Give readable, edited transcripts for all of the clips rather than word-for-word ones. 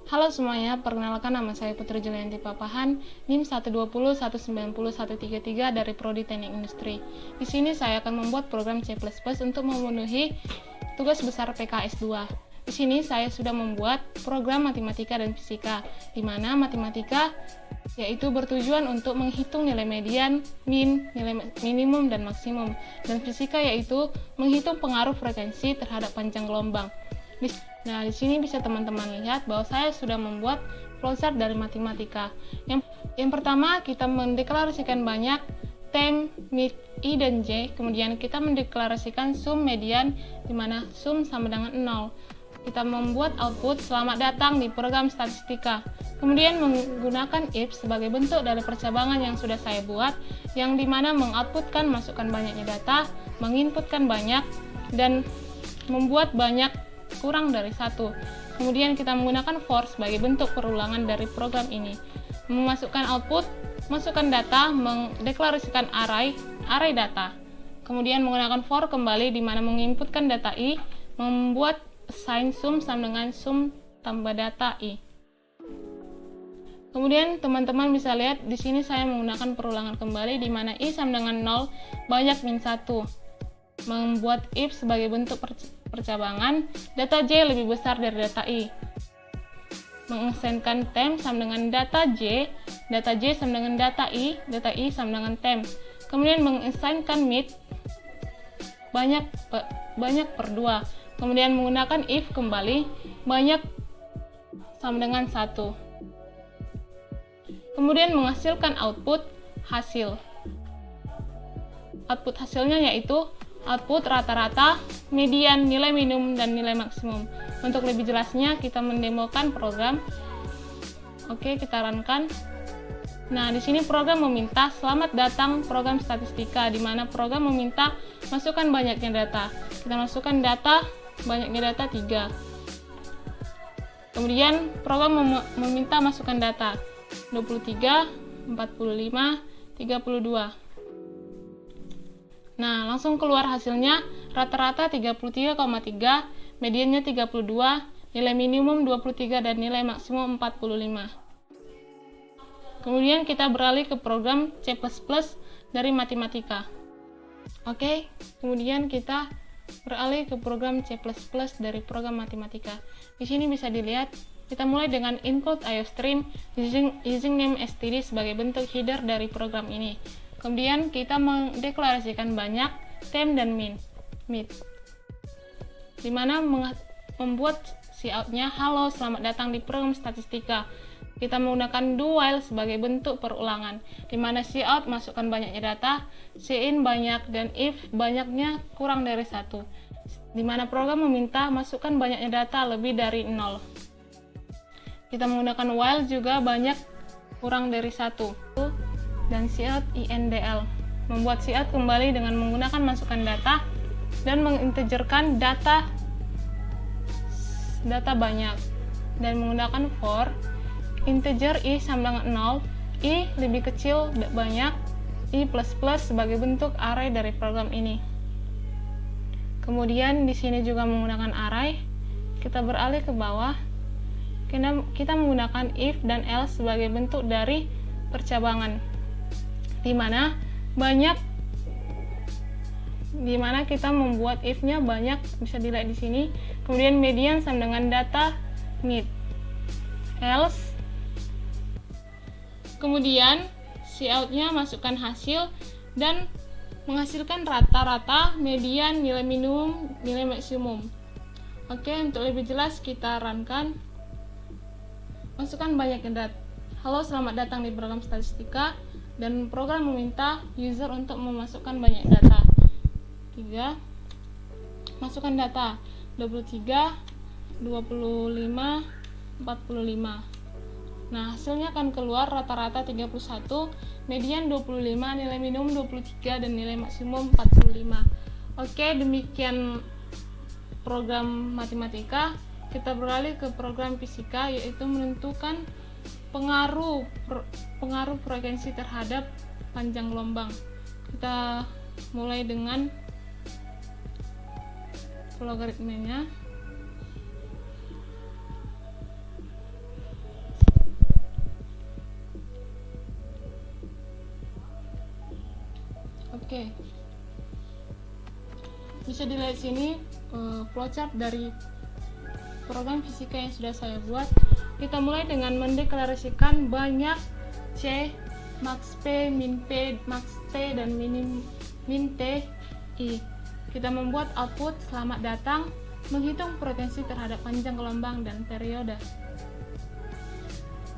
Halo semuanya, perkenalkan nama saya Putri Julianti Papahan, NIM 120120133 dari Prodi Teknik Industri. Di sini saya akan membuat program C++ untuk memenuhi tugas besar PKS 2. Di sini saya sudah membuat program matematika dan fisika, di mana matematika yaitu bertujuan untuk menghitung nilai median, min, nilai minimum, dan maksimum, dan fisika yaitu menghitung pengaruh frekuensi terhadap panjang gelombang. Nah, di sini bisa teman-teman lihat bahwa saya sudah membuat flowchart dari matematika. Yang pertama, kita mendeklarasikan banyak tem, mid, i, dan j. Kemudian kita mendeklarasikan sum median, di mana sum sama dengan 0. Kita membuat output selamat datang di program statistika. Kemudian menggunakan if sebagai bentuk dari percabangan yang sudah saya buat, yang dimana mengoutputkan masukkan banyaknya data, menginputkan banyak, dan membuat banyak kurang dari 1. Kemudian kita menggunakan for sebagai bentuk perulangan dari program ini. Memasukkan output, masukkan data, mendeklarasikan array data. Kemudian menggunakan for kembali di mana menginputkan data i, membuat assign sum sama dengan sum tambah data i. Kemudian teman-teman bisa lihat di sini saya menggunakan perulangan kembali di mana i sama dengan 0, banyak min 1. Membuat if sebagai bentuk percabangan, data j lebih besar dari data i. Mengasainkan tem sama dengan data j sama dengan data i sama dengan tem. Kemudian mengasainkan mid banyak per 2. Kemudian menggunakan if kembali, banyak sama dengan 1. Kemudian menghasilkan output hasil. Output hasilnya yaitu output rata-rata, median, nilai minimum, dan nilai maksimum. Untuk lebih jelasnya, kita mendemokan program. Oke, kita runkan. Nah, di sini program meminta selamat datang program statistika, di mana program meminta masukkan banyaknya data. Kita masukkan data, banyaknya data 3. Kemudian program meminta masukkan data 23, 45, 32. Nah, langsung keluar hasilnya, rata-rata 33,3, mediannya 32, nilai minimum 23, dan nilai maksimum 45. Kemudian kita beralih ke program C++ dari matematika. Oke, kemudian kita beralih ke program C++ dari program matematika. Di sini bisa dilihat, kita mulai dengan include IOStream using name std sebagai bentuk header dari program ini. Kemudian kita mendeklarasikan banyak tem dan mid, dimana membuat cout-nya halo selamat datang di program statistika. Kita menggunakan do while sebagai bentuk perulangan, dimana cout masukkan banyaknya data, cin banyak, dan if banyaknya kurang dari 1, dimana program meminta masukkan banyaknya data lebih dari 0. Kita menggunakan while juga banyak kurang dari 1. Dan cout indl, membuat cout kembali dengan menggunakan masukan data dan mengintegerkan data banyak, dan menggunakan for integer i sama dengan 0, i lebih kecil banyak, i plus plus sebagai bentuk array dari program ini. Kemudian di sini juga menggunakan array. Kita beralih ke bawah, kita menggunakan if dan else sebagai bentuk dari percabangan, di mana kita membuat if-nya banyak, bisa dilihat di sini. Kemudian median sama dengan data mid, else. Kemudian cout-nya masukkan hasil dan menghasilkan rata-rata, median, nilai minimum, nilai maksimum. Oke, untuk lebih jelas kita runkan. Masukkan banyak data. Halo, selamat datang di program statistika, dan program meminta user untuk memasukkan banyak data. 3. Masukkan data 23, 25, 45. Nah, hasilnya akan keluar rata-rata 31, median 25, nilai minimum 23, dan nilai maksimum 45. Oke, demikian program matematika. Kita beralih ke program fisika, yaitu menentukan pengaruh frekuensi terhadap panjang gelombang. Kita mulai dengan logaritmenya. Bisa dilihat sini flowchart dari program fisika yang sudah saya buat. Kita mulai dengan mendeklarasikan banyak C, max P, min P, max T, dan min T, I. Kita membuat output selamat datang, menghitung frekuensi terhadap panjang gelombang dan periode.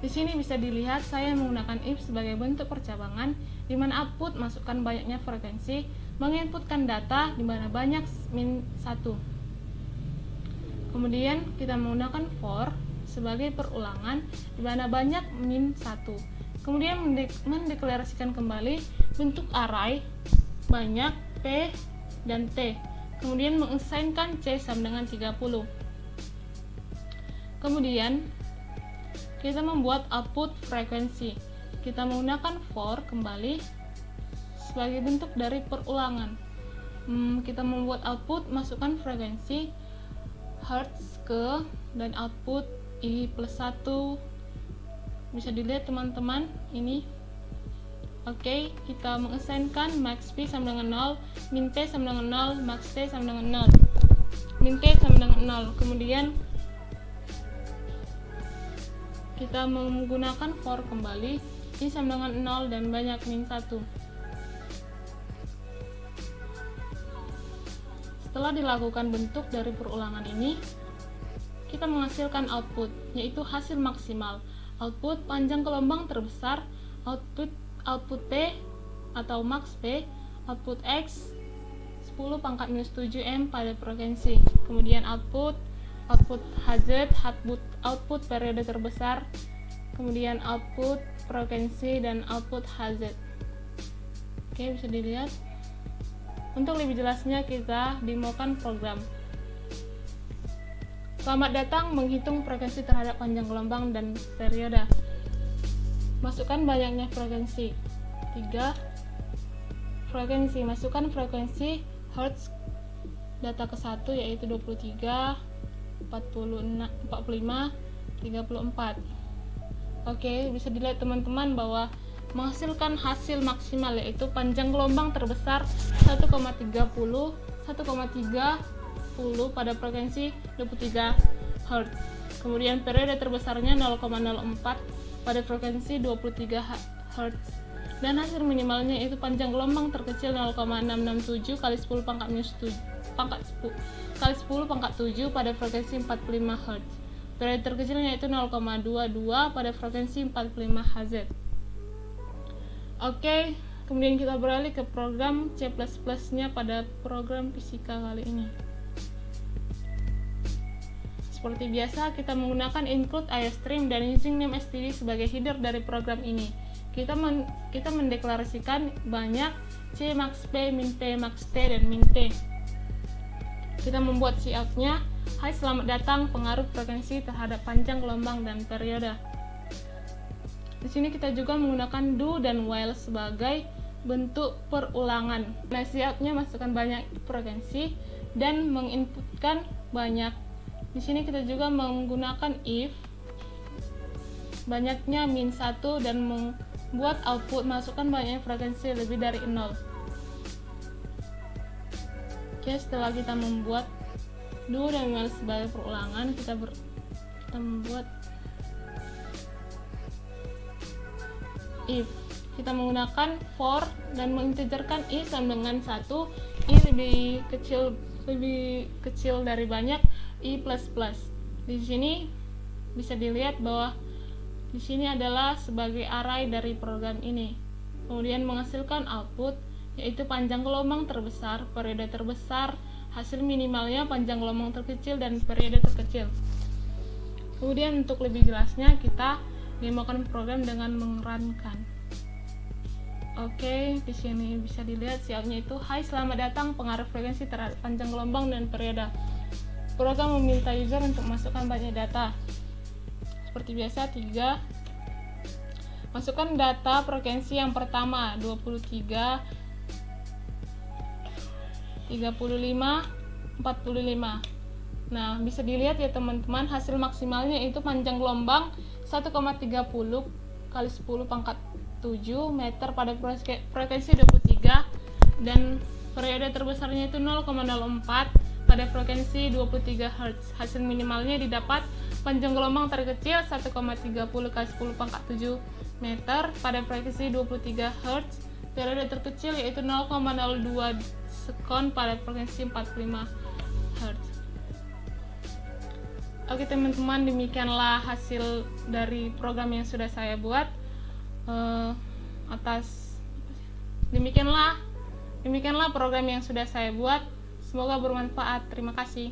Di sini bisa dilihat saya menggunakan if sebagai bentuk percabangan, di mana output masukkan banyaknya frekuensi, menginputkan data di mana banyak min 1. Kemudian kita menggunakan for sebagai perulangan, di mana banyak min 1. Kemudian mendeklarasikan kembali bentuk array banyak P dan T. Kemudian mengassignkan C sama dengan 30. Kemudian kita membuat output frekuensi. Kita menggunakan for kembali sebagai bentuk dari perulangan. Kita membuat output, masukkan frekuensi hertz ke dan output I plus 1. Bisa dilihat teman-teman ini. Oke, kita mengassignkan max P sama dengan 0, min T sama dengan 0, max T sama dengan 0. Min T sama dengan 0. Kemudian kita menggunakan for kembali, I sama dengan 0 dan banyak min 1. Setelah dilakukan bentuk dari perulangan ini, kita menghasilkan output, yaitu hasil maksimal. Output panjang gelombang terbesar, output P atau max P, output X 10 pangkat minus 7 M pada frekuensi. Kemudian output HZ, output periode terbesar, kemudian output frekuensi dan output HZ. Oke, bisa dilihat. Untuk lebih jelasnya kita demokan program. Selamat datang menghitung frekuensi terhadap panjang gelombang dan periode. Masukkan banyaknya frekuensi. 3. Frekuensi, masukkan frekuensi hertz data ke 1 yaitu 23, 45, 34. Oke, bisa dilihat teman-teman bahwa menghasilkan hasil maksimal yaitu panjang gelombang terbesar 1,30 pada frekuensi 23 Hz. Kemudian periode terbesarnya 0,04 pada frekuensi 23 Hz. Dan hasil minimalnya yaitu panjang gelombang terkecil 0,667 kali 10 pangkat minus 7 kali 10 pangkat 7 pada frekuensi 45 Hz. Periode terkecilnya yaitu 0,22 pada frekuensi 45 Hz. Oke, kemudian kita beralih ke program C++-nya pada program fisika kali ini. Seperti biasa, kita menggunakan include IOStream dan using name std sebagai header dari program ini. Kita mendeklarasikan banyak C max P, min P, max T, dan min T. Kita membuat cout-nya, hai selamat datang, pengaruh frekuensi terhadap panjang gelombang dan periode. Di sini kita juga menggunakan do dan while sebagai bentuk perulangan. Nah, cout-nya masukkan banyak frekuensi dan menginputkan banyak. Di sini kita juga menggunakan if banyaknya min 1 dan membuat output masukkan banyaknya frekuensi lebih dari 0. Oke, setelah kita membuat do dan while sebagai perulangan, kita membuat if. Kita menggunakan for dan mengintegerkan i sama dengan 1, i lebih kecil dari banyak, i plus plus. Di sini bisa dilihat bahwa di sini adalah sebagai array dari program ini. Kemudian menghasilkan output yaitu panjang gelombang terbesar, periode terbesar, hasil minimalnya panjang gelombang terkecil dan periode terkecil. Kemudian untuk lebih jelasnya kita demokan program dengan mengerunkan. Oke, di sini bisa dilihat cout-nya itu hai selamat datang, pengaruh frekuensi terhadap panjang gelombang dan periode. Program meminta user untuk masukkan banyak data. Seperti biasa, 3. Masukkan data frekuensi yang pertama 23, 35, 45. Nah, bisa dilihat ya teman-teman, hasil maksimalnya itu panjang gelombang 1,30 kali 10 pangkat 7 meter pada frekuensi 23 dan Periode terbesarnya itu 0,04 pada frekuensi 23 Hz. Hasil minimalnya didapat panjang gelombang terkecil 1,30 x 10⁻⁷ meter pada frekuensi 23 Hz. Periode terkecil yaitu 0,02 sekon pada frekuensi 45 Hz. Oke teman-teman, demikianlah hasil dari program yang sudah saya buat. Demikianlah program yang sudah saya buat. Semoga bermanfaat. Terima kasih.